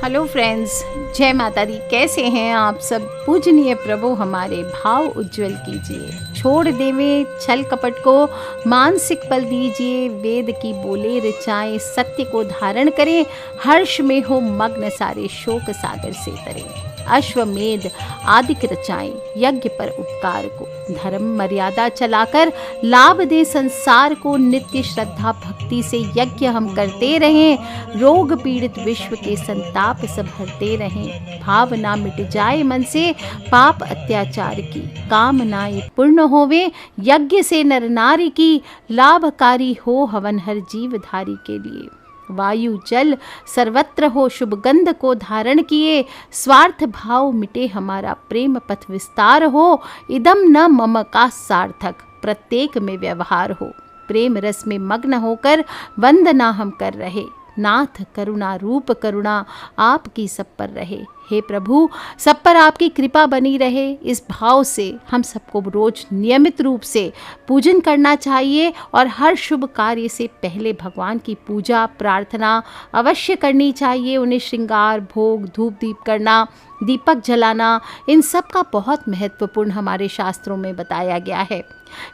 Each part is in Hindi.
हेलो फ्रेंड्स, जय माता दी। कैसे हैं आप सब? पूजनीय प्रभु हमारे भाव उज्जवल कीजिए। छोड़ देवे छल कपट को, मानसिक बल दीजिए। वेद की बोले ऋचाएं, सत्य को धारण करें। हर्ष में हो मग्न सारे, शोक सागर से तरें। अश्वमेध आदिक रचाएं, यज्ञ पर उपकार को। धर्म मर्यादा चलाकर लाभ दे संसार को। नित्य श्रद्धा भक्ति से यज्ञ हम करते रहें। रोग पीड़ित विश्व के संताप सब हरते रहें। भावना मिट जाए मन से पाप अत्याचार की। कामनाएं पूर्ण होवे यज्ञ से नर नारी की। लाभकारी हो हवन हर जीवधारी के लिए। वायु जल सर्वत्र हो शुभ गंध को धारण किए। स्वार्थ भाव मिटे हमारा प्रेम पथ विस्तार हो। इदम न मम का सार्थक प्रत्येक में व्यवहार हो। प्रेम रस में मग्न होकर वंदना हम कर रहे। नाथ करुणा रूप करुणा आपकी सब पर रहे। हे प्रभु, सब पर आपकी कृपा बनी रहे। इस भाव से हम सबको रोज नियमित रूप से पूजन करना चाहिए और हर शुभ कार्य से पहले भगवान की पूजा प्रार्थना अवश्य करनी चाहिए। उन्हें श्रृंगार भोग धूप दीप करना, दीपक जलाना, इन सब का बहुत महत्वपूर्ण हमारे शास्त्रों में बताया गया है।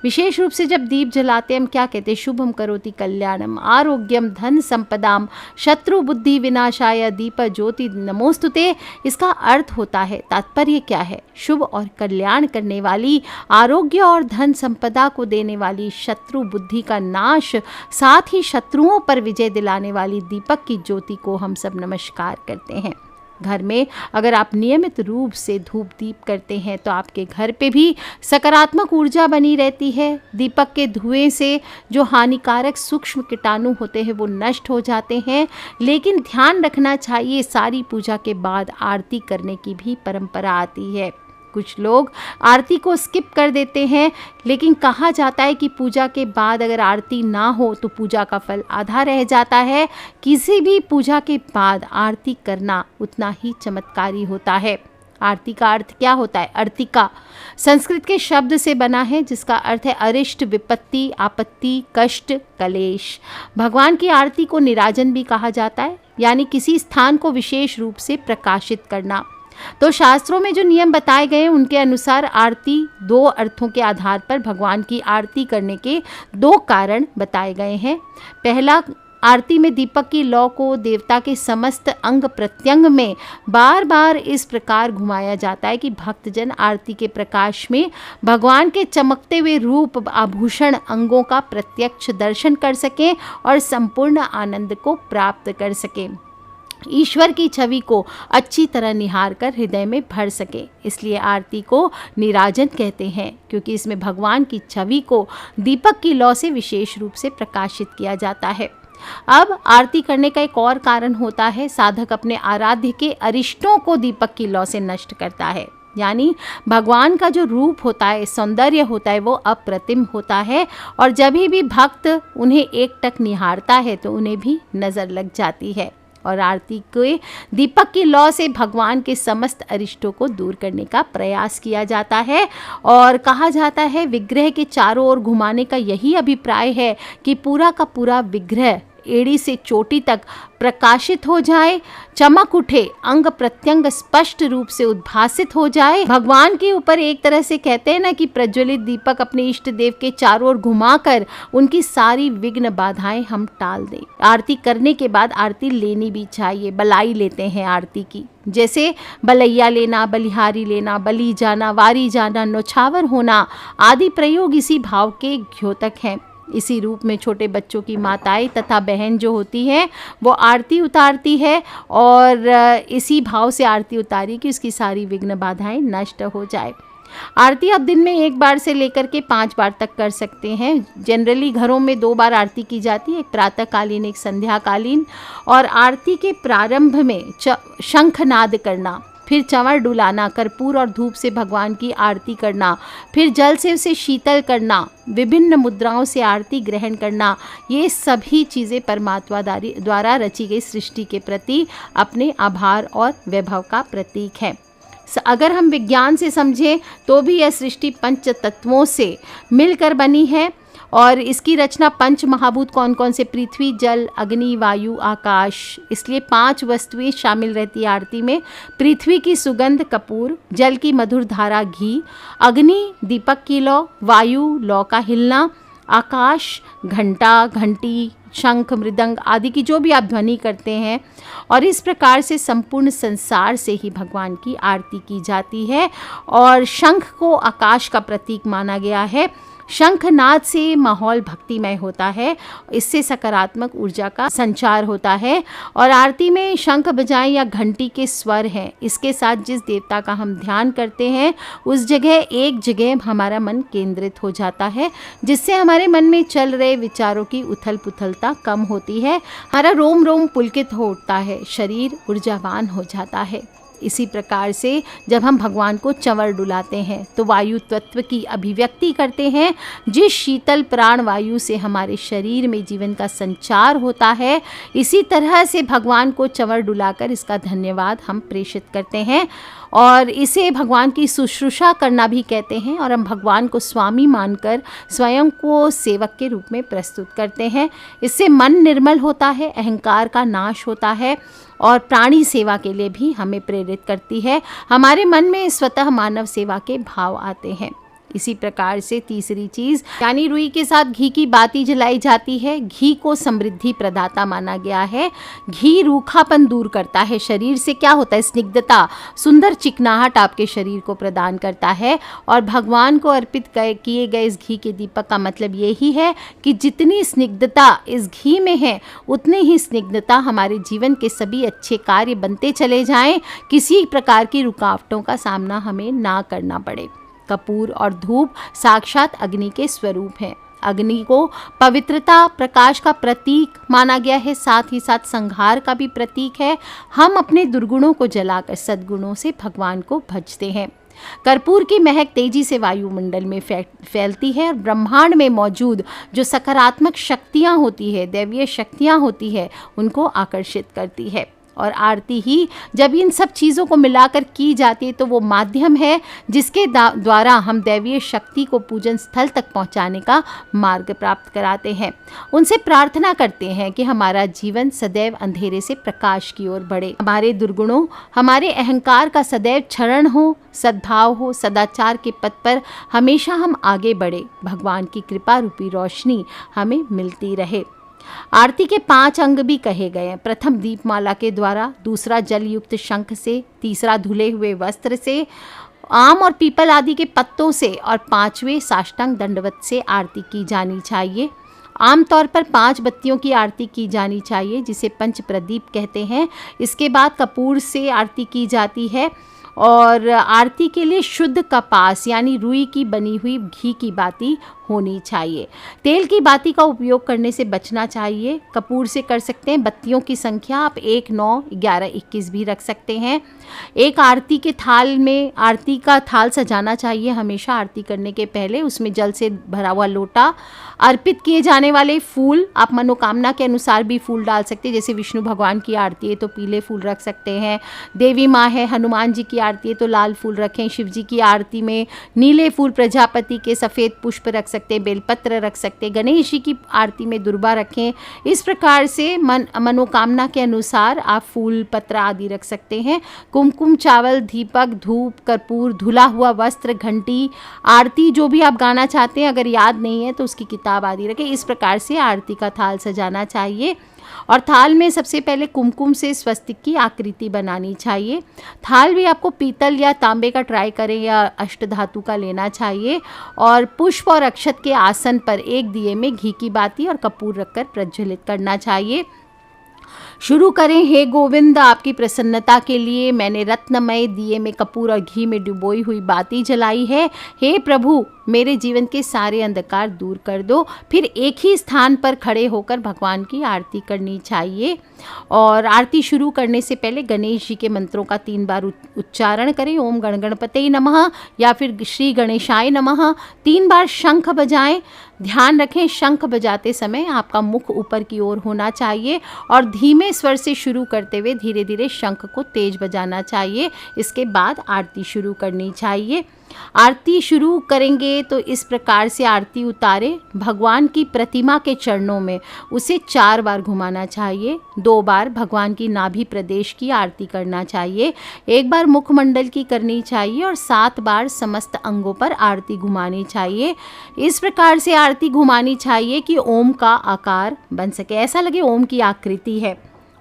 विशेष रूप से जब दीप जलाते हम क्या कहते हैं? शुभम करोति कल्याणम, आरोग्यम धन संपदाम, शत्रु बुद्धि विनाशाय, दीप ज्योति नमोस्तुते। इसका अर्थ होता है, तात्पर्य क्या है? शुभ और कल्याण करने वाली, आरोग्य और धन संपदा को देने वाली, शत्रु बुद्धि का नाश, साथ ही शत्रुओं पर विजय दिलाने वाली दीपक की ज्योति को हम सब नमस्कार करते हैं। घर में अगर आप नियमित रूप से धूप दीप करते हैं तो आपके घर पे भी सकारात्मक ऊर्जा बनी रहती है। दीपक के धुएं से जो हानिकारक सूक्ष्म कीटाणु होते हैं वो नष्ट हो जाते हैं। लेकिन ध्यान रखना चाहिए, सारी पूजा के बाद आरती करने की भी परंपरा आती है। कुछ लोग आरती को स्किप कर देते हैं, लेकिन कहा जाता है कि पूजा के बाद अगर आरती ना हो तो पूजा का फल आधा रह जाता है। किसी भी पूजा के बाद आरती करना उतना ही चमत्कारी होता है। आरती का अर्थ क्या होता है? अर्तिका संस्कृत के शब्द से बना है, जिसका अर्थ है अरिष्ट, विपत्ति, आपत्ति, कष्ट, कलेश। भगवान की आरती को निराजन भी कहा जाता है, यानी किसी स्थान को विशेष रूप से प्रकाशित करना। तो शास्त्रों में जो नियम बताए गए हैं उनके अनुसार आरती दो अर्थों के आधार पर भगवान की आरती करने के दो कारण बताए गए हैं। पहला, आरती में दीपक की लौ को देवता के समस्त अंग प्रत्यंग में बार बार इस प्रकार घुमाया जाता है कि भक्तजन आरती के प्रकाश में भगवान के चमकते हुए रूप आभूषण अंगों का प्रत्यक्ष दर्शन कर सकें और संपूर्ण आनंद को प्राप्त कर सकें। ईश्वर की छवि को अच्छी तरह निहार कर हृदय में भर सके। इसलिए आरती को निराजन कहते हैं, क्योंकि इसमें भगवान की छवि को दीपक की लौ से विशेष रूप से प्रकाशित किया जाता है। अब आरती करने का एक और कारण होता है, साधक अपने आराध्य के अरिष्टों को दीपक की लौ से नष्ट करता है। यानी भगवान का जो रूप होता है, सौंदर्य होता है, वो अप्रतिम होता है और जब भी भक्त उन्हें एकटक निहारता है तो उन्हें भी नज़र लग जाती है। और आरती के दीपक की लौ से भगवान के समस्त अरिष्टों को दूर करने का प्रयास किया जाता है। और कहा जाता है, विग्रह के चारों ओर घुमाने का यही अभिप्राय है कि पूरा का पूरा विग्रह एड़ी से चोटी तक प्रकाशित हो जाए, चमक उठे, अंग प्रत्यंग स्पष्ट रूप से उद्भासित हो जाए। भगवान के ऊपर एक तरह से कहते हैं ना कि प्रज्वलित दीपक अपने इष्ट देव के चारों ओर घुमाकर उनकी सारी विघ्न बाधाएं हम टाल दें। आरती करने के बाद आरती लेनी भी चाहिए। बलाई लेते हैं आरती की, जैसे बलैया लेना, बलिहारी लेना, बली जाना, वारी जाना, नौछावर होना आदि प्रयोग इसी भाव के द्योतक हैं। इसी रूप में छोटे बच्चों की माताएं तथा बहन जो होती हैं वो आरती उतारती है और इसी भाव से आरती उतारी कि उसकी सारी विघ्न बाधाएं नष्ट हो जाए। आरती आप दिन में 1 बार से लेकर के 5 बार तक कर सकते हैं। जनरली घरों में 2 बार आरती की जाती है, एक प्रातःकालीन एक संध्याकालीन। और आरती के प्रारंभ में शंखनाद करना, फिर चंवर डुलाना, कर्पूर और धूप से भगवान की आरती करना, फिर जल से उसे शीतल करना, विभिन्न मुद्राओं से आरती ग्रहण करना, ये सभी चीज़ें परमात्मा द्वारा रची गई सृष्टि के प्रति अपने आभार और वैभव का प्रतीक है। अगर हम विज्ञान से समझें तो भी यह सृष्टि पंच तत्वों से मिलकर बनी है। और इसकी रचना पंच महाभूत कौन कौन से? पृथ्वी, जल, अग्नि, वायु, आकाश। इसलिए 5 वस्तुएं शामिल रहती है आरती में। पृथ्वी की सुगंध कपूर, जल की मधुर धारा घी, अग्नि दीपक की लौ, वायु लौ का हिलना, आकाश घंटा, घंटी, शंख, मृदंग आदि की जो भी आप ध्वनि करते हैं। और इस प्रकार से संपूर्ण संसार से ही भगवान की आरती की जाती है। और शंख को आकाश का प्रतीक माना गया है। शंखनाद से माहौल भक्तिमय होता है, इससे सकारात्मक ऊर्जा का संचार होता है। और आरती में शंख बजाएं या घंटी के स्वर हैं, इसके साथ जिस देवता का हम ध्यान करते हैं उस एक जगह हमारा मन केंद्रित हो जाता है, जिससे हमारे मन में चल रहे विचारों की उथल पुथलता कम होती है, हमारा रोम रोम पुलकित हो उठता है, शरीर ऊर्जावान हो जाता है। इसी प्रकार से जब हम भगवान को चंवर डुलाते हैं तो वायु तत्व की अभिव्यक्ति करते हैं। जिस शीतल प्राण वायु से हमारे शरीर में जीवन का संचार होता है, इसी तरह से भगवान को चंवर डुलाकर इसका धन्यवाद हम प्रेषित करते हैं। और इसे भगवान की शुश्रूषा करना भी कहते हैं। और हम भगवान को स्वामी मानकर स्वयं को सेवक के रूप में प्रस्तुत करते हैं। इससे मन निर्मल होता है, अहंकार का नाश होता है और प्राणी सेवा के लिए भी हमें प्रेरित करती है। हमारे मन में स्वतः मानव सेवा के भाव आते हैं। इसी प्रकार से तीसरी चीज़ यानी रुई के साथ घी की बाती जलाई जाती है। घी को समृद्धि प्रदाता माना गया है। घी रूखापन दूर करता है, शरीर से क्या होता है, स्निग्धता, सुंदर चिकनाहट आपके शरीर को प्रदान करता है। और भगवान को अर्पित किए गए इस घी के दीपक का मतलब यही है कि जितनी स्निग्धता इस घी में है उतनी ही स्निग्धता हमारे जीवन के सभी अच्छे कार्य बनते चले जाएं, किसी प्रकार की रुकावटों का सामना हमें ना करना पड़े। कपूर और धूप साक्षात अग्नि के स्वरूप हैं। अग्नि को पवित्रता, प्रकाश का प्रतीक माना गया है, साथ ही साथ संहार का भी प्रतीक है। हम अपने दुर्गुणों को जलाकर सद्गुणों से भगवान को भजते हैं। कर्पूर की महक तेजी से वायुमंडल में फैलती है और ब्रह्मांड में मौजूद जो सकारात्मक शक्तियाँ होती है, दैवीय शक्तियाँ होती है, उनको आकर्षित करती है। और आरती ही जब इन सब चीज़ों को मिलाकर की जाती है तो वो माध्यम है जिसके द्वारा हम दैवीय शक्ति को पूजन स्थल तक पहुंचाने का मार्ग प्राप्त कराते हैं। उनसे प्रार्थना करते हैं कि हमारा जीवन सदैव अंधेरे से प्रकाश की ओर बढ़े, हमारे दुर्गुणों, हमारे अहंकार का सदैव क्षरण हो, सद्भाव हो, सदाचार के पथ पर हमेशा हम आगे बढ़े, भगवान की कृपा रूपी रोशनी हमें मिलती रहे। आरती के 5 अंग भी कहे गए हैं। प्रथम दीपमाला के द्वारा, दूसरा जल युक्त शंख से, तीसरा धुले हुए वस्त्र से, आम और पीपल आदि के पत्तों से और 5वें साष्टांग दंडवत से आरती की जानी चाहिए। आमतौर पर 5 बत्तियों की आरती की जानी चाहिए जिसे पंच प्रदीप कहते हैं। इसके बाद कपूर से आरती की जाती है और आरती के लिए शुद्ध कपास यानी रुई की बनी हुई घी की बाती होनी चाहिए। तेल की बाती का उपयोग करने से बचना चाहिए। कपूर से कर सकते हैं। बत्तियों की संख्या आप 1, 9, 11, 21 भी रख सकते हैं। एक आरती के थाल में आरती का थाल सजाना चाहिए हमेशा आरती करने के पहले। उसमें जल से भरा हुआ लोटा, अर्पित किए जाने वाले फूल, आप मनोकामना के अनुसार भी फूल डाल सकते हैं। जैसे विष्णु भगवान की आरती है तो पीले फूल रख सकते हैं, देवी माँ है, हनुमान जी की आरती है तो लाल फूल रखें, शिव जी की आरती में नीले फूल, प्रजापति के सफ़ेद पुष्प रख सकते हैं, बेलपत्र रख सकते हैं, गणेश जी की आरती में दुर्बा रखें। इस प्रकार से मनोकामना के अनुसार आप फूल, पत्र आदि रख सकते हैं। कुमकुम, चावल, दीपक, धूप, कर्पूर, धुला हुआ वस्त्र, घंटी, आरती जो भी आप गाना चाहते हैं, अगर याद नहीं है तो उसकी किताब आदि रखें। इस प्रकार से आरती का थाल सजाना चाहिए। और थाल में सबसे पहले कुमकुम से स्वस्तिक की आकृति बनानी चाहिए। थाल भी आपको पीतल या तांबे का ट्राई करें या अष्टधातु का लेना चाहिए। और पुष्प और अक्षत के आसन पर एक दिए में घी की बाती और कपूर रखकर प्रज्वलित करना चाहिए। शुरू करें। हे गोविंद, आपकी प्रसन्नता के लिए मैंने रत्नमय दिए में कपूर और घी में डुबोई हुई बाती जलाई है। हे प्रभु, मेरे जीवन के सारे अंधकार दूर कर दो। फिर एक ही स्थान पर खड़े होकर भगवान की आरती करनी चाहिए। और आरती शुरू करने से पहले गणेश जी के मंत्रों का 3 बार उच्चारण करें। ओम गण गणपते नमः या फिर श्री गणेशाय नमः। 3 बार शंख बजाएं। ध्यान रखें, शंख बजाते समय आपका मुख ऊपर की ओर होना चाहिए और धीमे स्वर से शुरू करते हुए धीरे धीरे शंख को तेज बजाना चाहिए। इसके बाद आरती शुरू करनी चाहिए। आरती शुरू करेंगे तो इस प्रकार से आरती उतारे, भगवान की प्रतिमा के चरणों में उसे 4 बार घुमाना चाहिए, 2 बार भगवान की नाभि प्रदेश की आरती करना चाहिए, 1 बार मुखमंडल की करनी चाहिए और 7 बार समस्त अंगों पर आरती घुमानी चाहिए। इस प्रकार से आरती घुमानी चाहिए कि ओम का आकार बन सके, ऐसा लगे ओम की आकृति है,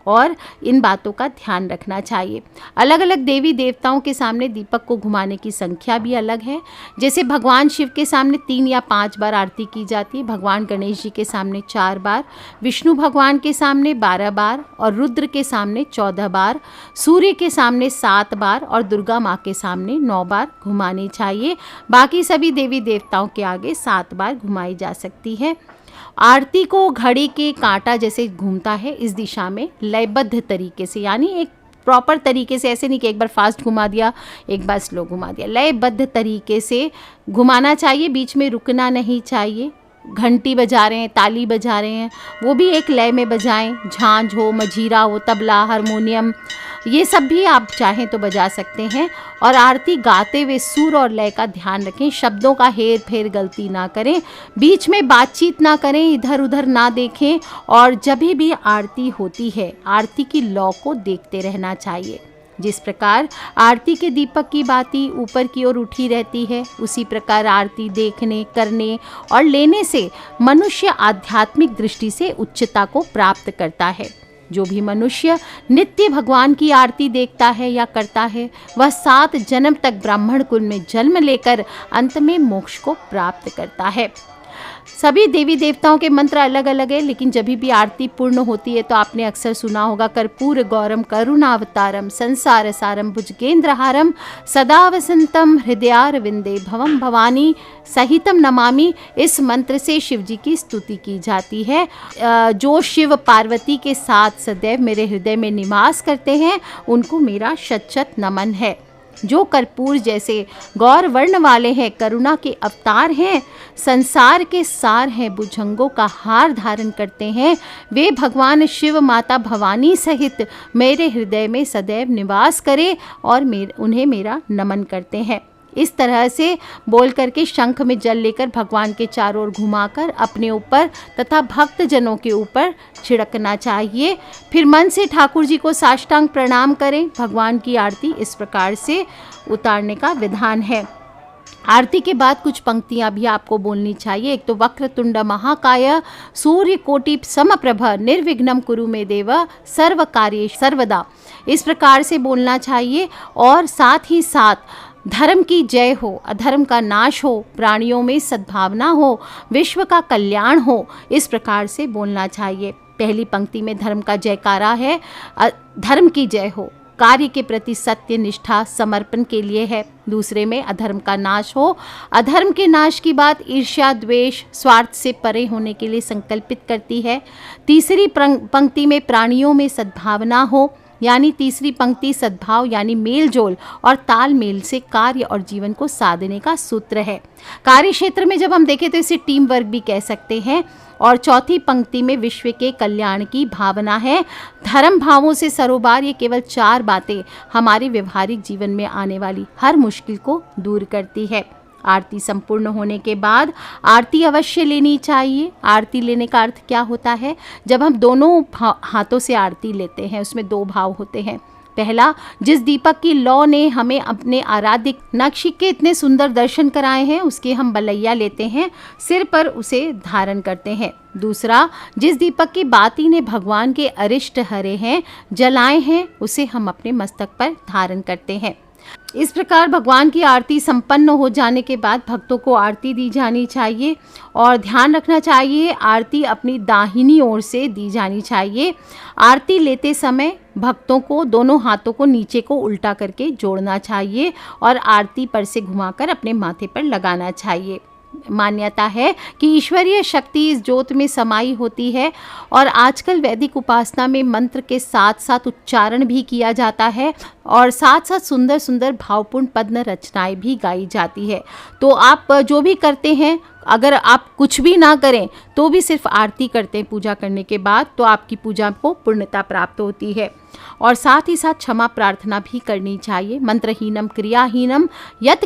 और इन बातों का ध्यान रखना चाहिए। अलग अलग देवी देवताओं के सामने दीपक को घुमाने की संख्या भी अलग है। जैसे भगवान शिव के सामने 3 या 5 बार आरती की जाती है, भगवान गणेश जी के सामने 4 बार, विष्णु भगवान के सामने 12 बार और रुद्र के सामने 14 बार, सूर्य के सामने 7 बार और दुर्गा माँ के सामने 9 बार घुमानी चाहिए। बाकी सभी देवी देवताओं के आगे 7 बार घुमाई जा सकती है। आरती को घड़ी के कांटा जैसे घूमता है इस दिशा में लयबद्ध तरीके से, यानी एक प्रॉपर तरीके से, ऐसे नहीं कि एक बार फास्ट घुमा दिया एक बार स्लो घुमा दिया, लयबद्ध तरीके से घुमाना चाहिए, बीच में रुकना नहीं चाहिए। घंटी बजा रहे हैं, ताली बजा रहे हैं, वो भी एक लय में बजाएं, झांझ हो, मजीरा हो, तबला, हारमोनियम, ये सब भी आप चाहें तो बजा सकते हैं। और आरती गाते हुए सुर और लय का ध्यान रखें, शब्दों का हेर फेर गलती ना करें, बीच में बातचीत ना करें, इधर उधर ना देखें, और जब भी आरती होती है आरती की लौ को देखते रहना चाहिए। जिस प्रकार आरती के दीपक की बाती ऊपर की ओर उठी रहती है, उसी प्रकार आरती देखने, करने और लेने से मनुष्य आध्यात्मिक दृष्टि से उच्चता को प्राप्त करता है। जो भी मनुष्य नित्य भगवान की आरती देखता है या करता है, वह 7 जन्म तक ब्राह्मण कुल में जन्म लेकर अंत में मोक्ष को प्राप्त करता है। सभी देवी देवताओं के मंत्र अलग अलग है, लेकिन जब भी आरती पूर्ण होती है तो आपने अक्सर सुना होगा, कर्पूर गौरम करुणावतारम संसार सारम भुजगेंद्रहारम सदा वसंतम हृदयारविंदे भवम भवानी सहितम नमामि। इस मंत्र से शिव जी की स्तुति की जाती है। जो शिव पार्वती के साथ सदैव मेरे हृदय में निवास करते हैं उनको मेरा शत शत नमन है। जो कर्पूर जैसे गौर वर्ण वाले हैं, करुणा के अवतार हैं, संसार के सार हैं, भुजंगों का हार धारण करते हैं, वे भगवान शिव माता भवानी सहित मेरे हृदय में सदैव निवास करें और उन्हें मेरा नमन करते हैं। इस तरह से बोल करके शंख में जल लेकर भगवान के चारों ओर घुमाकर अपने ऊपर तथा भक्त जनों के ऊपर छिड़कना चाहिए। फिर मन से ठाकुर जी को साष्टांग प्रणाम करें। भगवान की आरती इस प्रकार से उतारने का विधान है। आरती के बाद कुछ पंक्तियां भी आपको बोलनी चाहिए। एक तो वक्रतुंड महाकाय सूर्य कोटि समप्रभ निर्विघ्नं कुरु मे देव सर्व कार्ये सर्वदा, इस प्रकार से बोलना चाहिए। और साथ ही साथ धर्म की जय हो, अधर्म का नाश हो, प्राणियों में सद्भावना हो, विश्व का कल्याण हो, इस प्रकार से बोलना चाहिए। पहली पंक्ति में धर्म का जयकारा है, धर्म की जय हो, कार्य के प्रति सत्य निष्ठा समर्पण के लिए है। दूसरे में अधर्म का नाश हो, अधर्म के नाश की बात ईर्ष्या द्वेष स्वार्थ से परे होने के लिए संकल्पित करती है। तीसरी पंक्ति में प्राणियों में सद्भावना हो, यानी तीसरी पंक्ति सद्भाव यानी मेल जोल और तालमेल से कार्य और जीवन को साधने का सूत्र है। कार्य क्षेत्र में जब हम देखें तो इसे टीम वर्क भी कह सकते हैं। और चौथी पंक्ति में विश्व के कल्याण की भावना है। धर्म भावों से सरोबार, ये केवल 4 बातें हमारे व्यवहारिक जीवन में आने वाली हर मुश्किल को दूर करती है। आरती संपूर्ण होने के बाद आरती अवश्य लेनी चाहिए। आरती लेने का अर्थ क्या होता है? जब हम दोनों हाथों से आरती लेते हैं उसमें 2 भाव होते हैं। पहला, जिस दीपक की लौ ने हमें अपने आराध्य नक्श के इतने सुंदर दर्शन कराए हैं उसके हम बलैया लेते हैं, सिर पर उसे धारण करते हैं। दूसरा, जिस दीपक की बाती ने भगवान के अरिष्ट हरे हैं, जलाए हैं, उसे हम अपने मस्तक पर धारण करते हैं। इस प्रकार भगवान की आरती संपन्न हो जाने के बाद भक्तों को आरती दी जानी चाहिए। और ध्यान रखना चाहिए आरती अपनी दाहिनी ओर से दी जानी चाहिए। आरती लेते समय भक्तों को दोनों हाथों को नीचे को उल्टा करके जोड़ना चाहिए और आरती पर से घुमाकर अपने माथे पर लगाना चाहिए। मान्यता है कि ईश्वरीय शक्ति इस ज्योत में समाई होती है। और आजकल वैदिक उपासना में मंत्र के साथ साथ उच्चारण भी किया जाता है और साथ साथ सुंदर सुंदर भावपूर्ण पद्म रचनाएं भी गाई जाती है। तो आप जो भी करते हैं, अगर आप कुछ भी ना करें तो भी सिर्फ आरती करते हैं पूजा करने के बाद, तो आपकी पूजा को पूर्णता प्राप्त होती है। और साथ ही साथ क्षमा प्रार्थना भी करनी चाहिए। मंत्रहीनम क्रियाहीनम यत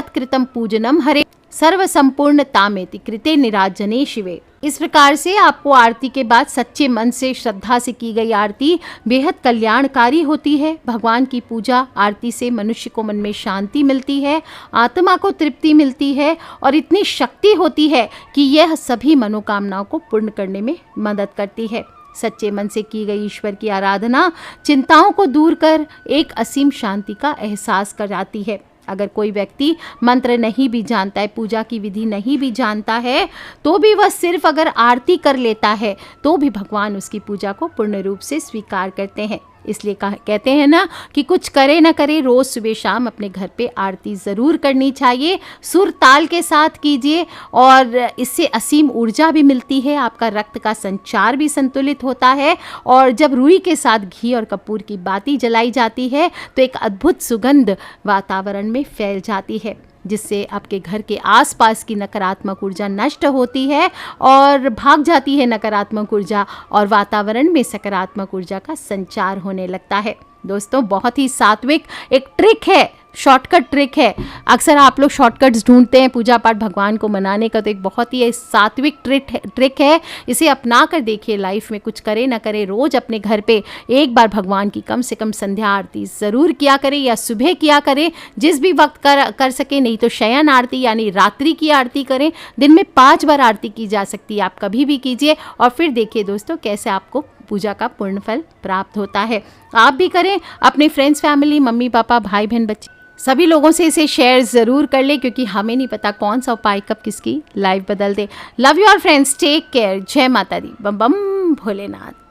कृतम पूजनम हरे सर्व संपूर्ण तामेति कृते निराजने शिवे। इस प्रकार से आपको आरती के बाद सच्चे मन से श्रद्धा से की गई आरती बेहद कल्याणकारी होती है। भगवान की पूजा आरती से मनुष्य को मन में शांति मिलती है, आत्मा को तृप्ति मिलती है और इतनी शक्ति होती है कि यह सभी मनोकामनाओं को पूर्ण करने में मदद करती है। सच्चे मन से की गई ईश्वर की आराधना चिंताओं को दूर कर एक असीम शांति का एहसास कराती है। अगर कोई व्यक्ति मंत्र नहीं भी जानता है, पूजा की विधि नहीं भी जानता है, तो भी वह सिर्फ अगर आरती कर लेता है तो भी भगवान उसकी पूजा को पूर्ण रूप से स्वीकार करते हैं। इसलिए कहते हैं ना कि कुछ करे ना करे, रोज सुबह शाम अपने घर पे आरती ज़रूर करनी चाहिए। सुर ताल के साथ कीजिए और इससे असीम ऊर्जा भी मिलती है, आपका रक्त का संचार भी संतुलित होता है। और जब रुई के साथ घी और कपूर की बाती जलाई जाती है तो एक अद्भुत सुगंध वातावरण में फैल जाती है, जिससे आपके घर के आसपास की नकारात्मक ऊर्जा नष्ट होती है और भाग जाती है नकारात्मक ऊर्जा, और वातावरण में सकारात्मक ऊर्जा का संचार होने लगता है। दोस्तों, बहुत ही सात्विक एक ट्रिक है, शॉर्टकट ट्रिक है। अक्सर आप लोग शॉर्टकट्स ढूंढते हैं पूजा पाठ भगवान को मनाने का, तो एक बहुत ही सात्विक ट्रिक है। इसे अपना कर देखिए लाइफ में। कुछ करे ना करे, रोज अपने घर पे एक बार भगवान की कम से कम संध्या आरती ज़रूर किया करें या सुबह किया करें, जिस भी वक्त कर सके। नहीं तो शयन आरती यानी रात्रि की आरती करें। दिन में 5 बार आरती की जा सकती है, आप कभी भी कीजिए और फिर देखिए दोस्तों कैसे आपको पूजा का पूर्ण फल प्राप्त होता है। आप भी करें, अपने फ्रेंड्स, फैमिली, मम्मी पापा, भाई बहन, बच्चे सभी लोगों से इसे शेयर ज़रूर कर ले, क्योंकि हमें नहीं पता कौन सा उपाय कब किसकी लाइफ बदल दे। Love you all friends, take care, जय माता दी, बम बम भोलेनाथ।